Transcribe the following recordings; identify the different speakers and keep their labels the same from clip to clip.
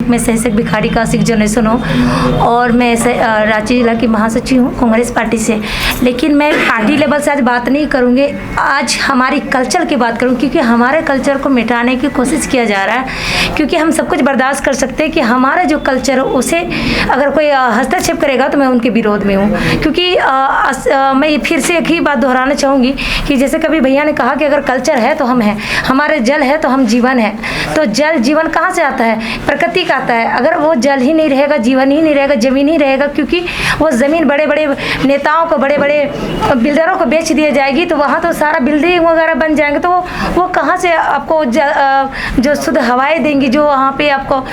Speaker 1: मैं सहसक भिखारी का सिख जनरेशन हूँ और मैं रांची जिला की महासचिव हूँ कांग्रेस पार्टी से। लेकिन मैं पार्टी लेवल से आज बात नहीं करूँगी, आज हमारी कल्चर की बात करूँ, क्योंकि हमारे कल्चर को मिटाने की कोशिश किया जा रहा है। क्योंकि हम सब कुछ बर्दाश्त कर सकते हैं कि हमारा जो कल्चर है उसे अगर कोई हस्तक्षेप करेगा तो मैं उनके विरोध में हूँ। क्योंकि मैं फिर से एक ही बात दोहराना चाहूँगी कि जैसे कभी भैया ने कहा कि अगर कल्चर है तो हम हैं, हमारे जल है तो हम जीवन है। तो जल जीवन कहाँ से आता है? प्रकृति का आता है। अगर वो जल ही नहीं रहेगा, जीवन ही नहीं रहेगा, जमीन ही रहेगा, क्योंकि वो ज़मीन बड़े बड़े नेताओं को, बड़े बड़े बिल्डरों को बेच दिया जाएगी तो वहाँ तो सारा बिल्डिंग वगैरह बन जाएंगे, तो वो कहाँ से आपको जो शुद्ध हवाएं देंगी, जो वहाँ पे आपको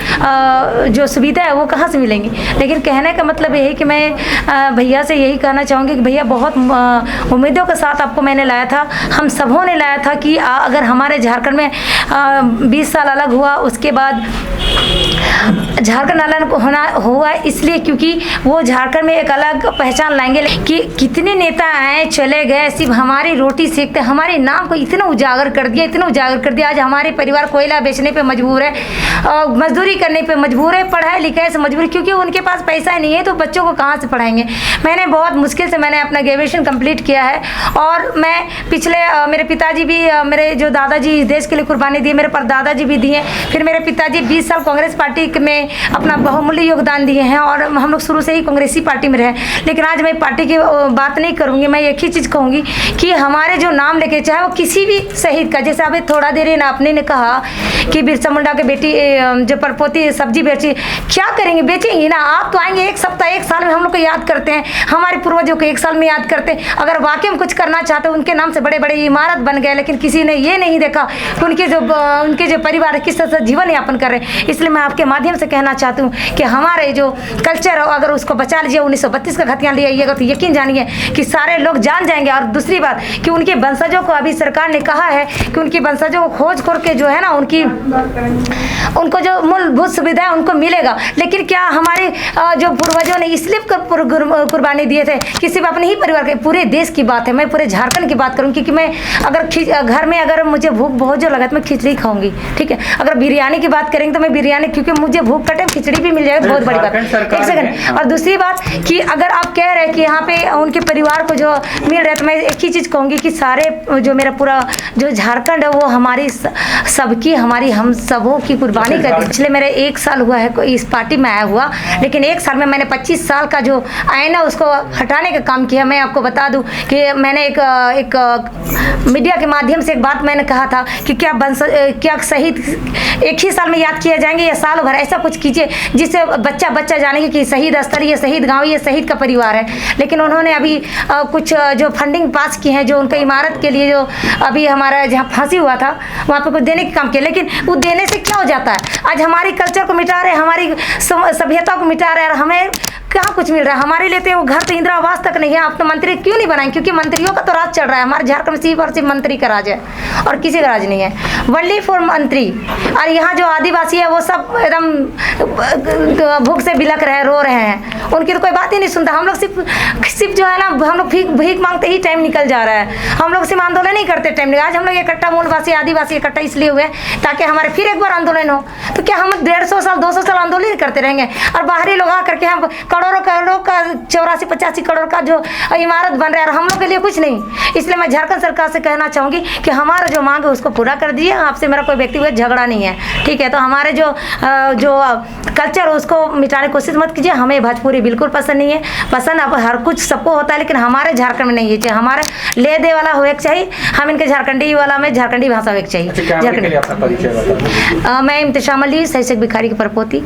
Speaker 1: जो सुविधा है वो कहाँ से मिलेंगी। लेकिन कहने का मतलब ये है कि मैं भैया से यही कहना चाहूँगी कि भैया बहुत उम्मीदों के साथ आपको मैंने लाया था, हम सबों ने लाया था कि अगर हमारे झारखंड में 20 साल अलग हुआ, उसके बाद झारखंड अलग हुआ इसलिए क्योंकि वो झारखंड में एक अलग पहचान लाएंगे। कि कितने नेता आए चले गए, सिर्फ हमारी रोटी सेकते, हमारे नाम को इतना उजागर कर दिया, इतना उजागर कर दिया। आज हमारे परिवार कोयला बेचने पे मजबूर है, मजदूरी करने पे मजबूर है, पढ़ाई लिखाई से मजबूर, क्योंकि उनके पास पैसा नहीं है तो बच्चों को कहाँ से पढ़ाएंगे। मैंने बहुत मुश्किल से मैंने अपना ग्रेजुएशन कंप्लीट किया है और मैं पिछले मेरे पिताजी भी, मेरे जो दादाजी इस देश के लिए कुर्बानी दिए, मेरे परदादाजी भी दिए, फिर मेरे पिताजी 20 साल कांग्रेस पार्टी में अपना बहुमूल्य योगदान दिए हैं और हम लोग शुरू से ही कांग्रेसी पार्टी में रहे। लेकिन आज मैं पार्टी की बात नहीं करूँगी, मैं एक ही चीज़ कहूँगी कि हमारे जो नाम लेके, चाहे वो किसी भी शहीद का, जैसे अभी थोड़ा देर आपने ने कहा कि बिरसा मुंडा के बेटी जो परपोती सब्जी बेची, क्या करेंगे, बेचेंगी ना। आप तो आएंगे एक सप्ताह, एक साल में हम लोग को याद करते हैं, हमारे पूर्वजों को एक साल में याद करते हैं। अगर वाकई में कुछ करना चाहते उनके नाम से बड़े बड़े इमारत बन गए, लेकिन किसी ने ये नहीं देखा कि उनके जो परिवार किस तरह से जीवन यापन कर रहे हैं। इसलिए मैं आपके माध्यम से कहना चाहती हूँ कि हमारे जो कल्चर है अगर उसको बचा लीजिए, 1932 का खतियान ले आइएगा तो यकीन जानिए कि सारे लोग जान जाएंगे। और दूसरी बात कि उनके वंशजों को अभी सरकार ने कहा है कि उनकी वंशजों को खोज करके जो है ना उनको जो मूलभूत सुविधा है उनको मिलेगा। लेकिन क्या हमारे जो पूर्वजों ने इसलिए कुर्बानी दिए थे कि सिर्फ अपने ही परिवार के, पूरे देश की बात है, मैं पूरे झारखंड की बात करूँ। क्योंकि मैं अगर घर में अगर मुझे भूख बहुत जो लगा तो मैं खिचड़ी खाऊंगी, ठीक है। अगर बिरयानी की बात करेंगे तो मैं बिरयानी, क्योंकि मुझे भूख कटे खिचड़ी भी मिल जाएगी, बहुत बड़ी बात। एक सेकंड। और दूसरी बात कि अगर आप कह रहे हैं कि यहाँ पे उनके परिवार को जो मिल रहा है, तो मैं एक ही चीज़ कहूँगी कि सारे जो मेरा पूरा जो झारखंड है वो हमारी सबकी, हमारी हम सबों की कुर्बानी कर दी। पिछले मेरे 1 साल हुआ है इस पार्टी में आया हुआ, लेकिन 1 साल में मैंने 25 साल का जो आईना उसको हटाने का काम किया। मैं आपको बता दूं कि मैंने एक मीडिया के माध्यम से एक बात मैंने कहा था कि क्या शहीद एक ही साल में याद किए जाएंगे या साल भर, ऐसा कुछ कीजिए जिससे बच्चा जानेंगे कि शहीद स्थल, ये शहीद गाँव, ये शहीद का परिवार है। लेकिन उन्होंने अभी कुछ जो फंडिंग पास की है, जो उनका इमारत के लिए जो अभी हमारा जहाँ फांसी हुआ था वहाँ पे कुछ देने का काम किया, लेकिन वो देने से क्या हो जाता है? आज हमारी कल्चर को मिटा रहे, हमारी सभ्यता को मिटा रहे हैं और हमें कहाँ कुछ मिल रहा है। हमारे लिए तो वो घर तो इंदिरा आवास तक नहीं है। आप तो मंत्री क्यों नहीं बनाएंगे? क्योंकि मंत्रियों का तो राज चल रहा है हमारे झारखंड में, सिर्फ और सिर्फ मंत्री का राज है और किसी का राज नहीं है, वनली फॉर मंत्री। और यहाँ जो आदिवासी है वो सब एकदम भूख से बिलक रहे, रो रहे हैं, उनकी तो कोई बात ही नहीं सुनता। हम लोग सिर्फ जो है ना, हम लोग भीख मांगते ही टाइम निकल जा रहा है। हम लोग सिर्फ आंदोलन नहीं करते टाइम निकल। आज हम लोग इकट्ठा मूलवासी आदिवासी इकट्ठा इसलिए हुए ताकि हमारे फिर एक बार आंदोलन हो। तो क्या हम 150 साल 200 साल आंदोलन करते रहेंगे और बाहरी लोग आकर के हम करोड़ों का 84-85 करोड़ का जो इमारत बन रहा है और हम लोग के लिए कुछ नहीं। इसलिए मैं झारखंड सरकार से कहना चाहूँगी कि हमारा जो मांग है उसको पूरा कर दीजिए। आपसे मेरा कोई व्यक्तिगत झगड़ा नहीं है, ठीक है। तो हमारे जो कल्चर उसको मिटाने की कोशिश मत कीजिए। हमें भोजपुरी बिल्कुल पसंद नहीं है। पसंद अब हर कुछ सबको होता है, लेकिन हमारे झारखंड में नहीं है। चाहिए हमारे ले दे वाला होना चाहिए, हम इनके झारखंडी वाला में झारखंडी भाषा होनी चाहिए। मैं इम्तिशाम अली, सहसक भिखारी की परपोती।